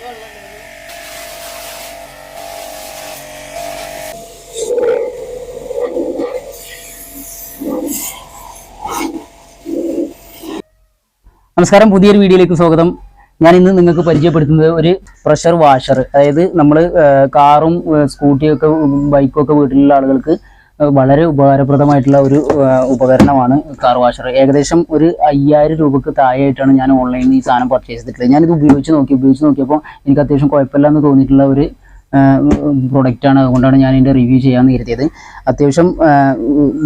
നമസ്കാരം, പുതിയൊരു വീഡിയോയിലേക്ക് സ്വാഗതം. ഞാൻ ഇന്ന് നിങ്ങൾക്ക് പരിചയപ്പെടുത്തുന്നത് ഒരു പ്രഷർ വാഷർ. അതായത് നമ്മൾ കാറും സ്കൂട്ടിയൊക്കെ ബൈക്കൊക്കെ വീട്ടിലുള്ള ആളുകൾക്ക് വളരെ ഉപകാരപ്രദമായിട്ടുള്ള ഒരു ഉപകരണമാണ് കാർ വാഷർ. ഏകദേശം ഒരു 5000 രൂപക്ക് താഴെയായിട്ടാണ് ഞാൻ ഓൺലൈനിൽ ഈ സാധനം പർച്ചേസ് ചെയ്തിട്ടുള്ളത്. ഞാനിത് ഉപയോഗിച്ച് നോക്കിയപ്പോൾ എനിക്ക് അത്യാവശ്യം കുഴപ്പമില്ല എന്ന് തോന്നിയിട്ടുള്ള ഒരു പ്രൊഡക്റ്റാണ്. അതുകൊണ്ടാണ് ഞാൻ ഇതിൻ്റെ റിവ്യൂ ചെയ്യാമെന്ന് കരുതിയത്. അത്യാവശ്യം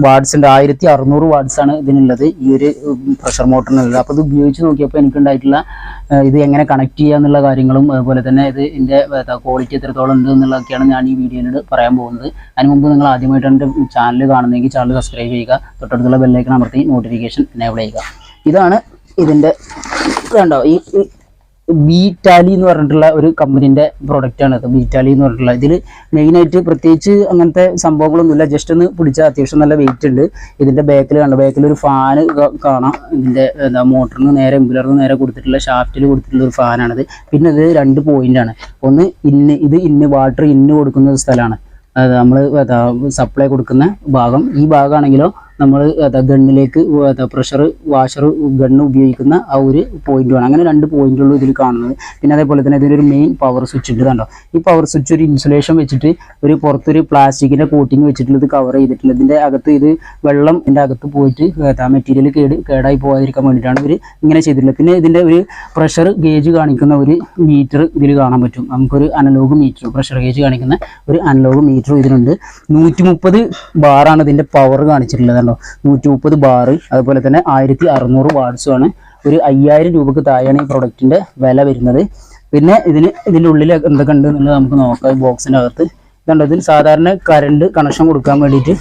വാട്ട്സ് ഉണ്ട്, 1600 വാട്ട്സ് ആണ് ഇതിനുള്ളത്, ഈ ഒരു പ്രഷർ മോട്ടറിനുള്ളത്. അപ്പോൾ ഇത് ഉപയോഗിച്ച് നോക്കിയപ്പോൾ എനിക്കുണ്ടായിട്ടുള്ള ഇത് എങ്ങനെ കണക്ട് ചെയ്യുക എന്നുള്ള കാര്യങ്ങളും അതുപോലെ തന്നെ ഇതിൻ്റെ ക്വാളിറ്റി എത്രത്തോളം ഉണ്ട് എന്നുള്ളതൊക്കെയാണ് ഞാൻ ഈ വീഡിയോയിൽ പറയാൻ പോകുന്നത്. അതിന് മുമ്പ് നിങ്ങൾ ആദ്യമായിട്ടാണ് എൻ്റെ ചാനൽ കാണുന്നതെങ്കിൽ ചാനൽ സബ്സ്ക്രൈബ് ചെയ്യുക, തൊട്ടടുത്തുള്ള ബെല്ലൈക്കൺ അമർത്തി നോട്ടിഫിക്കേഷൻ എനേബിൾ ചെയ്യുക. ഇതാണ് ഇതിൻ്റെ ഇതുണ്ടോ, ഈ ബീറ്റാലി എന്ന് പറഞ്ഞിട്ടുള്ള ഒരു കമ്പനീൻ്റെ പ്രൊഡക്റ്റാണ് ഇത്. ബീറ്റാലി എന്ന് പറഞ്ഞിട്ടുള്ള ഇതിൽ മെയിനായിട്ട് പ്രത്യേകിച്ച് അങ്ങനത്തെ സംഭവങ്ങളൊന്നുമില്ല. ജസ്റ്റ് ഒന്ന് പിടിച്ചാൽ അത്യാവശ്യം നല്ല വെയിറ്റ് ഉണ്ട്. ഇതിൻ്റെ ബാക്കിലൊരു ഫാന് കാണാം. ഇതിൻ്റെ മോട്ടറിന് നേരെ ഇംപുലറിന് നേരെ കൊടുത്തിട്ടുള്ള ഷാഫ്റ്റിൽ കൊടുത്തിട്ടുള്ള ഒരു ഫാനാണിത്. പിന്നെ ഇത് 2 പോയിൻ്റാണ്. ഒന്ന് ഇന്ന് വാട്ടർ കൊടുക്കുന്ന സ്ഥലമാണ്, നമ്മൾ സപ്ലൈ കൊടുക്കുന്ന ഭാഗം. ഈ ഭാഗമാണെങ്കിലോ നമ്മൾ ഗണ്ണിലേക്ക് പ്രഷർ വാഷർ ഗണ്ണ് ഉപയോഗിക്കുന്ന ആ ഒരു പോയിന്റുമാണ്. അങ്ങനെ 2 പോയിന്റുള്ളൂ ഇതിൽ കാണുന്നത്. പിന്നെ അതേപോലെ തന്നെ ഇതിനൊരു മെയിൻ പവർ സ്വിച്ച് ഉണ്ട്. കണ്ടോ, ഈ പവർ സ്വിച്ച് ഒരു ഇൻസുലേഷൻ വെച്ചിട്ട് പുറത്തൊരു പ്ലാസ്റ്റിക്കിൻ്റെ കോട്ടിങ് വെച്ചിട്ടുള്ള ഇത് കവർ ചെയ്തിട്ടുണ്ട്. ഇതിൻ്റെ അകത്ത് ഇത് വെള്ളം ഇതിൻ്റെ അകത്ത് പോയിട്ട് മെറ്റീരിയൽ കേടായി പോകാതിരിക്കാൻ വേണ്ടിയിട്ടാണ് ഇവർ ഇങ്ങനെ ചെയ്തിട്ടുള്ളത്. പിന്നെ ഇതിൻ്റെ ഒരു പ്രഷർ ഗേജ് കാണിക്കുന്ന ഒരു മീറ്റർ ഇതിൽ കാണാൻ പറ്റും. നമുക്കൊരു അനലോഗ് മീറ്റർ, പ്രഷർ ഗേജ് കാണിക്കുന്ന ഒരു അനലോഗ് മീറ്റർ ഇതിലുണ്ട്. 130 ബാറാണ് ഇതിൻ്റെ പവർ കാണിച്ചിട്ടുള്ളത്. 130 ബാർ. അതുപോലെ തന്നെ 1600 വാട്ട്സുമാണ്. ഒരു 5000 രൂപക്ക് താഴെയാണ് ഈ പ്രൊഡക്റ്റിൻ്റെ വില വരുന്നത്. പിന്നെ ഇതിൻ്റെ ഉള്ളിൽ എന്തൊക്കെ ഉണ്ട് എന്നുള്ളത് നമുക്ക് നോക്കാം. ഈ ബോക്സിൻ്റെ അകത്ത് ഇതുണ്ട്. ഇതിന് സാധാരണ കറണ്ട് കണക്ഷൻ കൊടുക്കാൻ വേണ്ടിയിട്ട്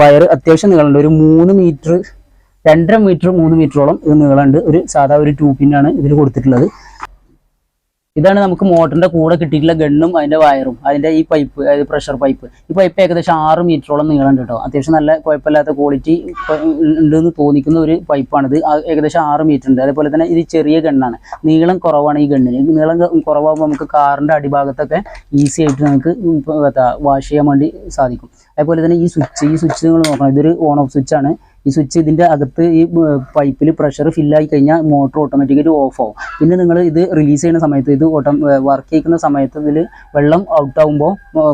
വയർ അത്യാവശ്യം നീളമുണ്ട്. ഒരു 3 മീറ്റർ 2.5 മീറ്റർ 3 മീറ്ററോളം ഇത് നീളമുണ്ട്. ഒരു സാധാ ഒരു 2 പിന്നാണ് ഇതിൽ കൊടുത്തിട്ടുള്ളത്. ഇതാണ് നമുക്ക് മോട്ടറിന്റെ കൂടെ കിട്ടിയിട്ടുള്ള ഗണ്ണും അതിന്റെ വയറും. അതിന്റെ ഈ പൈപ്പ്, അതായത് പ്രഷർ പൈപ്പ്, ഈ പൈപ്പ് ഏകദേശം 6 മീറ്ററോളം നീളമുണ്ട് കേട്ടോ. അത്യാവശ്യം നല്ല കുഴപ്പമില്ലാത്ത ക്വാളിറ്റി ഉണ്ടെന്ന് തോന്നിക്കുന്ന ഒരു പൈപ്പാണിത്. ഏകദേശം 6 മീറ്റർ ഉണ്ട്. അതേപോലെ തന്നെ ഇത് ചെറിയ ഗണ്ണാണ്, നീളം കുറവാണ്. ഈ ഗണ്ണിന് നീളം കുറവാകുമ്പോൾ നമുക്ക് കാറിന്റെ അടിഭാഗത്തൊക്കെ ഈസി ആയിട്ട് നമുക്ക് വാഷ് ചെയ്യാൻ വേണ്ടി സാധിക്കും. അതേപോലെ തന്നെ ഈ സ്വിച്ച് നിങ്ങൾ നോക്കണം, ഇതൊരു ഓൺ ഓഫ് സ്വിച്ച് ആണ്. ഈ സ്വിച്ച് ഇതിൻ്റെ അകത്ത് ഈ പൈപ്പിൽ പ്രഷർ ഫില്ലായി കഴിഞ്ഞാൽ മോട്ടർ ഓട്ടോമാറ്റിക്കായിട്ട് ഓഫ് ആവും. പിന്നെ നിങ്ങൾ ഇത് റിലീസ് ചെയ്യുന്ന സമയത്ത്, ഇത് വർക്ക് ചെയ്യുന്ന സമയത്ത് ഇതിൽ വെള്ളം ഔട്ട് ആകുമ്പോൾ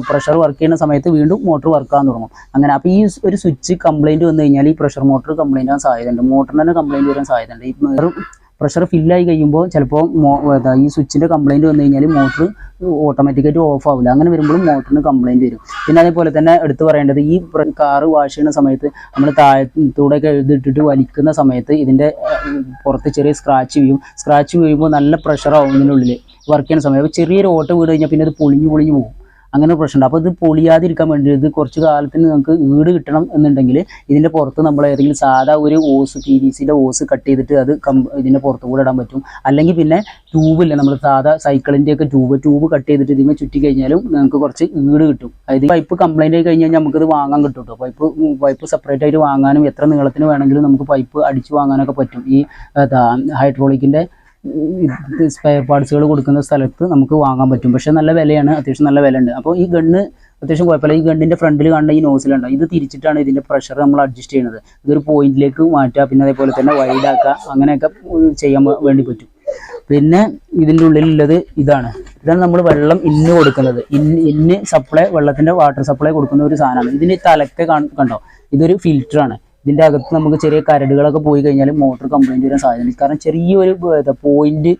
പ്രഷർ വർക്ക് ചെയ്യുന്ന സമയത്ത് വീണ്ടും മോട്ടർ വർക്ക് ആകാൻ തുടങ്ങും. അങ്ങനെ അപ്പോൾ ഈ ഒരു സ്വിച്ച് കംപ്ലൈൻറ്റ് വന്നു കഴിഞ്ഞാൽ ഈ പ്രഷർ മോട്ടർ കംപ്ലൈൻറ്റ് ആകാൻ സാധ്യതയുണ്ട്, മോട്ടറിന് തന്നെ കംപ്ലൈൻറ്റ് വരാൻ സാധ്യതയുണ്ട്. ഈ പ്രഷർ ഫില്ലായി കഴിയുമ്പോൾ ചിലപ്പോൾ ഈ സ്വിച്ചിൻ്റെ കംപ്ലൈൻറ്റ് വന്നു കഴിഞ്ഞാൽ മോട്ടർ ഓട്ടോമാറ്റിക്കായിട്ട് ഓഫ് ആവില്ല. അങ്ങനെ വരുമ്പോഴും മോട്ടറിന് കംപ്ലൈൻറ്റ് വരും. പിന്നെ അതേപോലെ തന്നെ എടുത്തു പറയേണ്ടത്, ഈ കാറ് വാഷ് ചെയ്യുന്ന സമയത്ത് നമ്മൾ താഴത്തൂടെയൊക്കെ എഴുതിട്ടിട്ട് വലിക്കുന്ന സമയത്ത് ഇതിൻ്റെ പുറത്ത് ചെറിയ സ്ക്രാച്ച് വീഴുമ്പോൾ നല്ല പ്രഷറാവും ഇതിനുള്ളിൽ വർക്ക് ചെയ്യുന്ന സമയത്ത്. അപ്പോൾ ചെറിയൊരു ഓട്ട വീട് കഴിഞ്ഞാൽ പിന്നെ അത് പൊളിഞ്ഞു പോകും. അങ്ങനെ പ്രശ്നമുണ്ട്. അപ്പോൾ ഇത് പൊളിയാതിരിക്കാൻ വേണ്ടി, ഇത് കുറച്ച് കാലത്തിന് നമുക്ക് വീട് കിട്ടണം എന്നുണ്ടെങ്കിൽ ഇതിൻ്റെ പുറത്ത് നമ്മൾ ഏതെങ്കിലും സാധാ ഒരു ഓസ്, PVCയുടെ ഓസ് കട്ട് ചെയ്തിട്ട് അത് ഇതിൻ്റെ പുറത്ത് കൂടെ ഇടാൻ പറ്റും. അല്ലെങ്കിൽ പിന്നെ ട്യൂബില്ല, നമ്മൾ സാധാ സൈക്കിളിൻ്റെയൊക്കെ ട്യൂബ് കട്ട് ചെയ്തിട്ട് ഇതിന് ചുറ്റി കഴിഞ്ഞാലും നമുക്ക് കുറച്ച് വീട് കിട്ടും. അതായത് പൈപ്പ് കംപ്ലൈൻറ്റ് ആയി കഴിഞ്ഞാൽ നമുക്കത് വാങ്ങാൻ കിട്ടും കേട്ടോ. പൈപ്പ് സെപ്പറേറ്റ് ആയിട്ട് വാങ്ങാനും എത്ര നീളത്തിന് വേണമെങ്കിലും നമുക്ക് പൈപ്പ് അടിച്ച് വാങ്ങാനൊക്കെ പറ്റും. ഈ ഹൈഡ്രോളിക്കിൻ്റെ സ്പെയർ പാർട്സുകൾ കൊടുക്കുന്ന സ്ഥലത്ത് നമുക്ക് വാങ്ങാൻ പറ്റും. പക്ഷേ നല്ല വിലയാണ്, അത്യാവശ്യം നല്ല വില ഉണ്ട്. അപ്പോൾ ഈ ഗണ്ണ് അത്യാവശ്യം കുഴപ്പമില്ല. ഈ ഗണ്ണിൻ്റെ ഫ്രണ്ടിൽ കാണുന്ന ഈ നോസിലുണ്ടോ, ഇത് തിരിച്ചിട്ടാണ് ഇതിൻ്റെ പ്രഷർ നമ്മൾ അഡ്ജസ്റ്റ് ചെയ്യുന്നത്. ഇതൊരു പോയിന്റിലേക്ക് മാറ്റുക, പിന്നെ അതേപോലെ തന്നെ വൈഡാക്കുക, അങ്ങനെയൊക്കെ ചെയ്യാൻ വേണ്ടി പറ്റും. പിന്നെ ഇതിൻ്റെ ഉള്ളിലുള്ളത് ഇതാണ് നമ്മൾ വെള്ളം കൊടുക്കുന്നത്. സപ്ലൈ, വെള്ളത്തിൻ്റെ വാട്ടർ സപ്ലൈ കൊടുക്കുന്ന ഒരു സാധനമാണ്. ഇതിന് തലക്കെ കണ്ടോ, ഇതൊരു ഫിൽറ്ററാണ്. ഇതിൻ്റെ അകത്ത് നമുക്ക് ചെറിയ കരടുകളൊക്കെ പോയി കഴിഞ്ഞാൽ മോട്ടർ കംപ്ലൈൻറ്റ് വരാൻ സാധ്യതയുണ്ട്. കാരണം ചെറിയൊരു പോയിന്റ്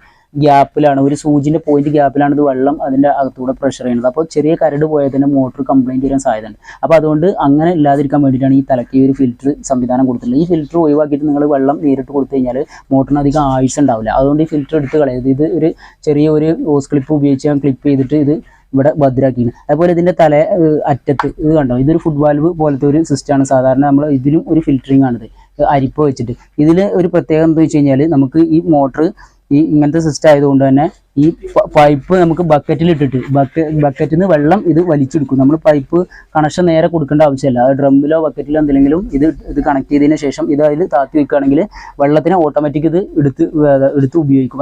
ഗ്യാപ്പിലാണ്, ഒരു സൂചിൻ്റെ പോയിന്റ് ഗ്യാപ്പിലാണ് ഇത് വെള്ളം അതിൻ്റെ അകത്തൂടെ പ്രഷർ ചെയ്യുന്നത്. അപ്പോൾ ചെറിയ കരട് പോയാൽ തന്നെ മോട്ടർ കംപ്ലൈൻറ്റ് വരാൻ സാധ്യതയുണ്ട്. അപ്പോൾ അതുകൊണ്ട് അങ്ങനെ ഇല്ലാതിരിക്കാൻ വേണ്ടിയിട്ടാണ് ഈ തലയ്ക്ക് ഒരു ഫിൽറ്റർ സംവിധാനം കൊടുത്തിട്ടുള്ളത്. ഈ ഫിൽറ്റർ ഒഴിവാക്കിയിട്ട് നിങ്ങൾ വെള്ളം നേരിട്ട് കൊടുത്തു കഴിഞ്ഞാൽ മോട്ടറിന് അധികം ആയുസ് ഉണ്ടാവില്ല. അതുകൊണ്ട് ഈ ഫിൽറ്റർ എടുത്ത് കളയരുത്. ഇത് ഒരു ചെറിയ ഹോസ് ക്ലിപ്പ് ഉപയോഗിച്ച് ഞാൻ ക്ലിപ്പ് ചെയ്തിട്ട് ഇത് ഇവിടെ ഭദ്രാക്കിയാണ്. അതുപോലെ ഇതിൻ്റെ അറ്റത്ത് ഇത് കണ്ടോ, ഇതൊരു ഫുഡ് വാൽവ് പോലത്തെ ഒരു സിസ്റ്റമാണ്. സാധാരണ നമ്മൾ ഇതിലും ഒരു ഫിൽറ്ററിങ് ആണിത്, അരിപ്പ വെച്ചിട്ട്. ഇതിൽ ഒരു പ്രത്യേകത എന്താ വെച്ച് കഴിഞ്ഞാൽ, നമുക്ക് ഈ മോട്ടർ ഈ ഇങ്ങനത്തെ സിസ്റ്റം ആയതുകൊണ്ട് തന്നെ ഈ പൈപ്പ് നമുക്ക് ബക്കറ്റിലിട്ടിട്ട് ബക്കറ്റിൽ നിന്ന് വെള്ളം ഇത് വലിച്ചെടുക്കും. നമ്മൾ പൈപ്പ് കണക്ഷൻ നേരെ കൊടുക്കേണ്ട ആവശ്യമില്ല. അത് ഡ്രമ്മിലോ ബക്കറ്റിലോ എന്തെങ്കിലും ഇത് കണക്ട് ചെയ്തതിന് ശേഷം ഇത് അതിൽ താത്തി വെക്കുകയാണെങ്കിൽ വെള്ളത്തിന് ഓട്ടോമാറ്റിക് ഇത് എടുത്ത് ഉപയോഗിക്കും.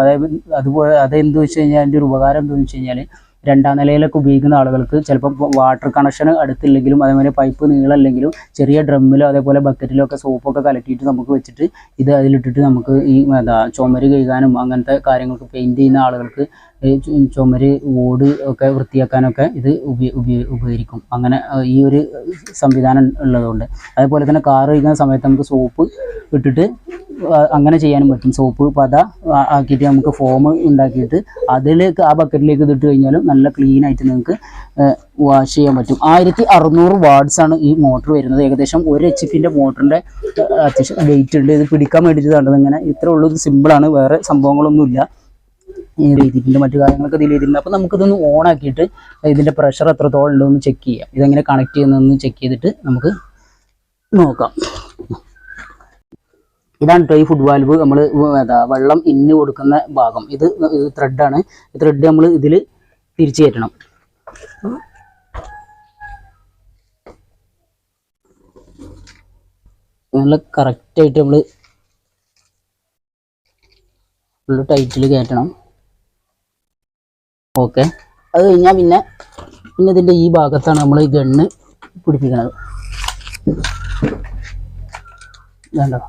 അതുപോലെ അതെന്ത് വെച്ച് കഴിഞ്ഞാൽ അതിൻ്റെ ഒരു ഉപകാരം എന്താണെന്ന് വെച്ച് കഴിഞ്ഞാൽ രണ്ടാം നിലയിലൊക്കെ ഉപയോഗിക്കുന്ന ആളുകൾക്ക് ചിലപ്പോൾ വാട്ടർ കണക്ഷൻ അടുത്തില്ലെങ്കിലും അതേപോലെ പൈപ്പ് നീളമല്ലെങ്കിലും ചെറിയ ഡ്രമ്മിലോ അതേപോലെ ബക്കറ്റിലോ ഒക്കെ സോപ്പൊക്കെ കലക്കിയിട്ട് നമുക്ക് വെച്ചിട്ട് ഇത് അതിലിട്ടിട്ട് നമുക്ക് ഈ ചുമര് കഴുകാനും അങ്ങനത്തെ കാര്യങ്ങൾക്ക് പെയിൻറ് ചെയ്യുന്ന ആളുകൾക്ക് ചുമര് ഓട് ഒക്കെ വൃത്തിയാക്കാനൊക്കെ ഇത് ഉപകരിക്കും. അങ്ങനെ ഈ ഒരു സംവിധാനം ഉള്ളതുകൊണ്ട് അതേപോലെ തന്നെ കാർ കഴുകുന്ന സമയത്ത് നമുക്ക് സോപ്പ് ഇട്ടിട്ട് അങ്ങനെ ചെയ്യാനും പറ്റും. സോപ്പ് പത ആക്കിയിട്ട് നമുക്ക് ഫോം ഉണ്ടാക്കിയിട്ട് അതിലേക്ക് ആ ബക്കറ്റിലേക്ക് ഇതിട്ട് കഴിഞ്ഞാലും നല്ല ക്ലീൻ ആയിട്ട് നിങ്ങൾക്ക് വാഷ് ചെയ്യാൻ പറ്റും. 1600 വാട്ട്സ് ആണ് ഈ മോട്ടർ വരുന്നത്. ഏകദേശം 1 HP മോട്ടറിൻ്റെ അത്യാവശ്യം വെയിറ്റ് ഉണ്ട്. ഇത് പിടിക്കാൻ വേണ്ടിയിട്ട് കണ്ടത് ഇങ്ങനെ ഇത്രേ ഉള്ളൂ. ഇത് സിമ്പിളാണ്, വേറെ സംഭവങ്ങളൊന്നുമില്ല. ഈ രീതിൻ്റെ മറ്റു കാര്യങ്ങളൊക്കെ ഇതിൽ ചെയ്തിട്ടുണ്ട്. അപ്പോൾ നമുക്കിതൊന്ന് ഓൺ ആക്കിയിട്ട് ഇതിൻ്റെ പ്രഷർ എത്രത്തോളം ഉണ്ടെന്ന് ചെക്ക് ചെയ്യാം. ഇതെങ്ങനെ കണക്ട് ചെയ്യുന്നതെന്ന് ചെക്ക് ചെയ്തിട്ട് നമുക്ക് നോക്കാം. ഇതാണ് കേട്ടോ ഈ ഫുഡ് വാൽവ്. നമ്മൾ വെള്ളം ഇന്ന് കൊടുക്കുന്ന ഭാഗം. ഇത് ത്രെഡാണ്. ഈ ത്രെഡ് നമ്മൾ ഇതിൽ തിരിച്ചു കയറ്റണം. നല്ല കറക്റ്റായിട്ട് നമ്മൾ ഫുള്ള് ടൈറ്റിൽ കയറ്റണം. ഓക്കെ, അത് കഴിഞ്ഞാൽ പിന്നെ ഇതിൻ്റെ ഈ ഭാഗത്താണ് നമ്മൾ ഈ ഗണ്ണ് പിടിപ്പിക്കുന്നത്. വേണ്ടോ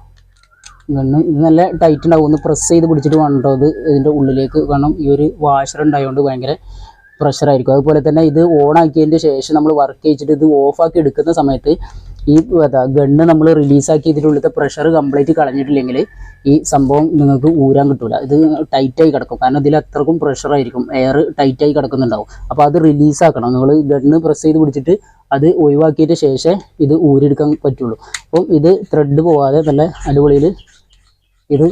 ഗണ്ണ് ഇത് നല്ല ടൈറ്റ് ഉണ്ടാവും. ഒന്ന് പ്രസ് ചെയ്ത് പിടിച്ചിട്ട് വേണ്ടോ ഇത് ഇതിൻ്റെ ഉള്ളിലേക്ക്. കാരണം ഈ ഒരു വാഷർ ഉണ്ടായതുകൊണ്ട് ഭയങ്കര പ്രഷറായിരിക്കും. അതുപോലെ തന്നെ ഇത് ഓൺ ആക്കിയതിൻ്റെ ശേഷം നമ്മൾ വർക്ക് ചെയ്യിച്ചിട്ട് ഇത് ഓഫാക്കി എടുക്കുന്ന സമയത്ത് ഈ ഗണ്ണ് നമ്മൾ റിലീസാക്കി ഇതിനുള്ളിലത്തെ പ്രഷർ കംപ്ലീറ്റ് കളഞ്ഞിട്ടില്ലെങ്കിൽ ഈ സംഭവം നിങ്ങൾക്ക് ഊരാൻ കിട്ടില്ല. ഇത് ടൈറ്റായി കിടക്കും. കാരണം ഇതിൽ അത്രക്കും പ്രഷറായിരിക്കും, എയർ ടൈറ്റായി കിടക്കുന്നുണ്ടാവും. അപ്പോൾ അത് റിലീസാക്കണം. നിങ്ങൾ ഗണ്ണ് പ്രസ് ചെയ്ത് പിടിച്ചിട്ട് അത് ഒഴിവാക്കിയിട്ട് ശേഷം ഇത് ഊരിയെടുക്കാൻ പറ്റുള്ളൂ. അപ്പം ഇത് ത്രെഡ് പോവാതെ നല്ല അടിപൊളിയിൽ ഇത്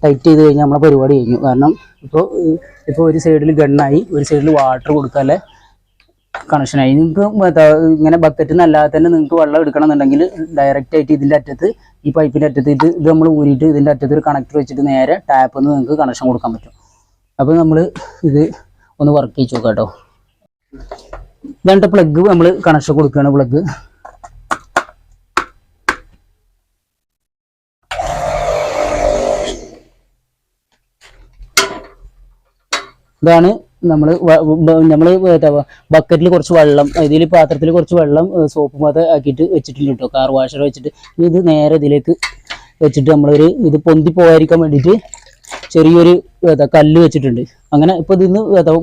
ടൈറ്റ് ചെയ്ത് കഴിഞ്ഞാൽ നമ്മളെ പരിപാടി കഴിഞ്ഞു. കാരണം ഇപ്പോൾ ഒരു സൈഡിൽ ഗണ്ണായി, ഒരു സൈഡിൽ വാട്ടർ കൊടുക്കാല്ലേ കണക്ഷനായി. നിങ്ങൾക്ക് ഇങ്ങനെ ബക്കറ്റിൽ നിന്നല്ലാതെ തന്നെ നിങ്ങൾക്ക് വെള്ളം എടുക്കണം എന്നുണ്ടെങ്കിൽ ഡയറക്റ്റ് ആയിട്ട് ഇതിൻ്റെ അറ്റത്ത് ഈ പൈപ്പിൻ്റെ അറ്റത്ത് ഇത് നമ്മൾ ഊരിയിട്ട് ഇതിൻ്റെ അറ്റത്ത് ഒരു കണക്ടർ വെച്ചിട്ട് നേരെ ടാപ്പിൽ നിന്ന് നിങ്ങൾക്ക് കണക്ഷൻ കൊടുക്കാൻ പറ്റും. അപ്പോൾ നമ്മൾ ഇത് ഒന്ന് വർക്ക് ചെയ്ത് നോക്കാം കേട്ടോ. ഇതാണ് പ്ലഗ്, നമ്മൾ കണക്ഷൻ കൊടുക്കുകയാണ്. പ്ലഗ് ഇതാണ്. നമ്മൾ ബക്കറ്റിൽ കുറച്ച് വെള്ളം, ഇതിൽ പാത്രത്തിൽ കുറച്ച് വെള്ളം സോപ്പ് മത ആക്കിയിട്ട് വെച്ചിട്ടുണ്ട് കേട്ടോ, കാർ വാഷർ വെച്ചിട്ട്. ഇത് നേരെ ഇതിലേക്ക് വെച്ചിട്ട് നമ്മളൊരു ഇത് പൊന്തി പോകാതിരിക്കാൻ വേണ്ടിയിട്ട് ചെറിയൊരു കല്ല് വെച്ചിട്ടുണ്ട്. അങ്ങനെ ഇപ്പോൾ ഇതിന്ന്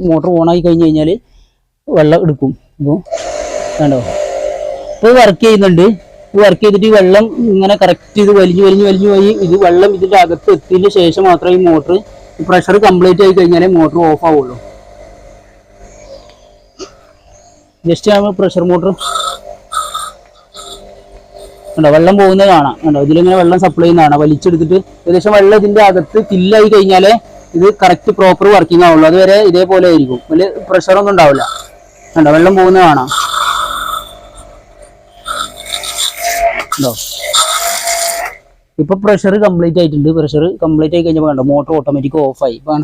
മോട്ടർ ഓണായി കഴിഞ്ഞ് കഴിഞ്ഞാൽ വെള്ളം എടുക്കും. അപ്പോൾ വേണ്ടോ ഇപ്പോൾ വർക്ക് ചെയ്യുന്നുണ്ട്. വർക്ക് ചെയ്തിട്ട് ഈ വെള്ളം ഇങ്ങനെ കറക്റ്റ് ഇത് വലിഞ്ഞു പോയി ഇത് വെള്ളം ഇതിൻ്റെ അകത്ത് എത്തിയതിന് ശേഷം മാത്രമേ ഈ മോട്ടർ പ്രഷർ കംപ്ലീറ്റ് ആയി കഴിഞ്ഞാലേ മോട്ടർ ഓഫ് ആവുള്ളൂ. ജസ്റ്റ് നമ്മൾ പ്രഷർ മോട്ടർ കണ്ടോ വെള്ളം പോകുന്നത് കാണാം. കണ്ടോ ഇതിലിങ്ങനെ വെള്ളം സപ്ലൈ ചെയ്യുന്ന കാണാം. വലിച്ചെടുത്തിട്ട് ഏകദേശം വെള്ളം ഇതിൻ്റെ അകത്ത് ഫില്ലായി കഴിഞ്ഞാലേ ഇത് കറക്റ്റ് പ്രോപ്പർ വർക്കിംഗ് ആവുള്ളൂ. അതുവരെ ഇതേപോലെ ആയിരിക്കും, വലിയ പ്രഷറൊന്നും ഉണ്ടാവില്ല. കണ്ടോ വെള്ളം പോകുന്നത് കാണാം. കണ്ടോ ഇപ്പൊ പ്രഷർ കംപ്ലീറ്റ് ആയിട്ടുണ്ട്. പ്രഷർ കംപ്ലീറ്റ് ആയി കഴിഞ്ഞപ്പോൾ കണ്ടോ മോട്ടർ ഓട്ടോമാറ്റിക് ഓഫായി. ഇപ്പൊ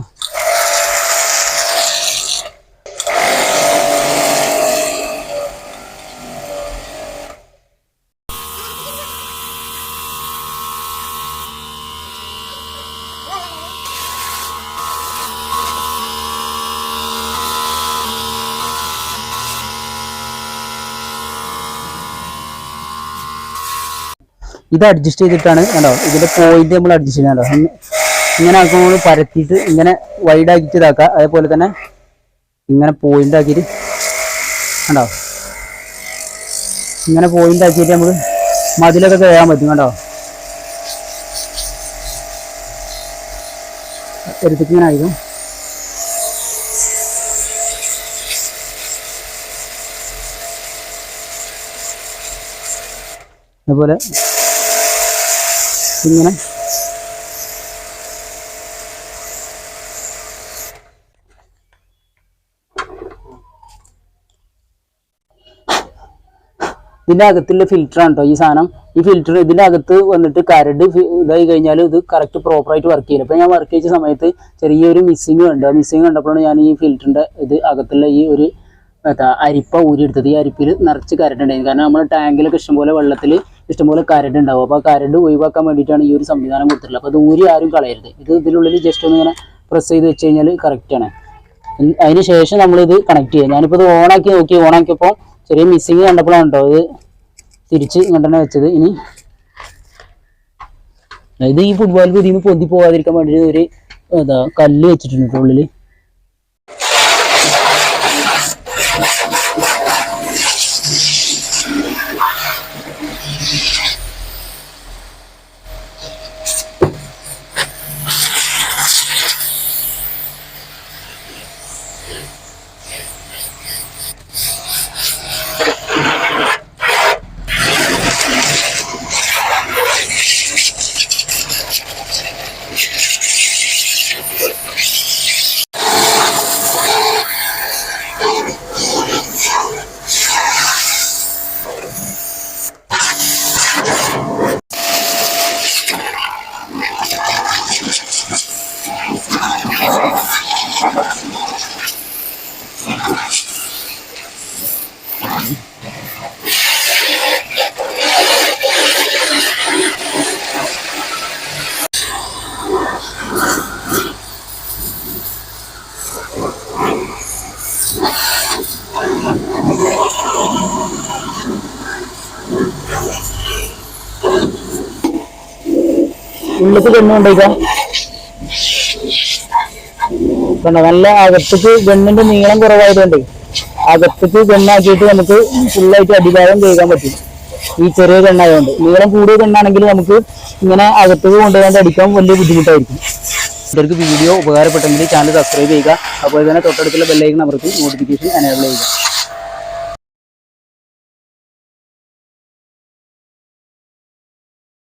ഇത് അഡ്ജസ്റ്റ് ചെയ്തിട്ടാണ് കണ്ടോ ഇതിന്റെ പോയിന്റ് നമ്മൾ അഡ്ജസ്റ്റ് ചെയ്യണോ. ഇങ്ങനെ ആക്കുമ്പോൾ പരത്തിയിട്ട് ഇങ്ങനെ വൈഡ് ആക്കിയിട്ട് ഇതാക്കാം. അതേപോലെ തന്നെ ഇങ്ങനെ പോയിന്റ് ആക്കിയിട്ട് കണ്ടോ ഇങ്ങനെ പോയിന്റ് ആക്കിയിട്ട് നമുക്ക് മതിലൊക്കെ ചെയ്യാൻ പറ്റും. കണ്ടോ എടുത്തിട്ട് ഇങ്ങനെ ആയിരിക്കും. അതുപോലെ ഇങ്ങനെ ഇതിന്റെ അകത്തുള്ള ഫിൽറ്ററാണ് കേട്ടോ ഈ സാധനം. ഈ ഫിൽറ്റർ ഇതിന്റെ അകത്ത് വന്നിട്ട് കരട് ഇതായി കഴിഞ്ഞാൽ ഇത് കറക്റ്റ് പ്രോപ്പറായിട്ട് വർക്ക് ചെയ്യില്ല. അപ്പൊ ഞാൻ വർക്ക് ചെയ്ത സമയത്ത് ചെറിയൊരു മിസ്സിങ് ഉണ്ട്. ആ മിസ്സിങ് കണ്ടപ്പോഴാണ് ഞാൻ ഈ ഫിൽറ്ററിന്റെ ഇത് അകത്തുള്ള ഈ ഒരു അരിപ്പ ഊരിയെടുത്തത്. ഈ അരിപ്പിൽ നിറച്ച് കരടുണ്ടായിരുന്നു. കാരണം നമ്മുടെ ടാങ്കിലൊക്കെ ഇഷ്ടംപോലെ വെള്ളത്തിൽ ഇഷ്ടംപോലെ കരട് ഉണ്ടാവും. അപ്പോൾ ആ കരട് ഒഴിവാക്കാൻ വേണ്ടിയിട്ടാണ് ഈ ഒരു സംവിധാനം കൊടുത്തിട്ടുള്ളത്. അപ്പോൾ അത് ഊരി ആരും കളയരുത്. ഇത് ഇതിനുള്ളിൽ ജസ്റ്റ് ഒന്ന് ഇങ്ങനെ പ്രസ് ചെയ്ത് വെച്ച് കഴിഞ്ഞാൽ കറക്റ്റാണ്. അതിന് ശേഷം നമ്മളിത് കണക്ട് ചെയ്യുക. ഞാനിപ്പോൾ ഇത് ഓണാക്കി നോക്കി. ഓണാക്കിയപ്പോൾ ചെറിയ മിസ്സിങ് കണ്ടപ്പോഴാണ് കേട്ടോ ഇത് തിരിച്ച് ഇങ്ങോട്ട് തന്നെ വെച്ചത്. ഇനി ഇത് ഈ ഫുട്ബോൾ ഇതിന് പൊന്തി പോകാതിരിക്കാൻ വേണ്ടി ഒരു കല്ല് വെച്ചിട്ടുണ്ട് ഉള്ളിൽ. ഉള്ളിലേക്ക് ഗണ്ണുണ്ടായിക്കാം കണ്ടോ. നല്ല അകത്തേക്ക് ഗണ്ണിന്റെ നീളം കുറവായതുകൊണ്ട് അകത്തേക്ക് ഗണ്ണാക്കിയിട്ട് നമുക്ക് ഫുള്ളായിട്ട് അടിഭാഗം കേൾക്കാൻ പറ്റും. ഈ ചെറിയ ഗണ്ണായതുകൊണ്ട്. നീളം കൂടിയ ഗണ്ണാണെങ്കിൽ നമുക്ക് ഇങ്ങനെ അകത്തേക്ക് കൊണ്ടുപോകാൻ അടിക്കാൻ വലിയ ബുദ്ധിമുട്ടായിരിക്കും. ഇവർക്ക് വീഡിയോ ഉപകാരപ്പെട്ടെങ്കിൽ ചാനൽ സബ്സ്ക്രൈബ് ചെയ്യുക. അതുപോലെ തന്നെ തൊട്ടടുത്തുള്ള ബെല്ലൈക്കൺ അമർത്തി നോട്ടിഫിക്കേഷൻ എനേബിൾ ചെയ്യുക.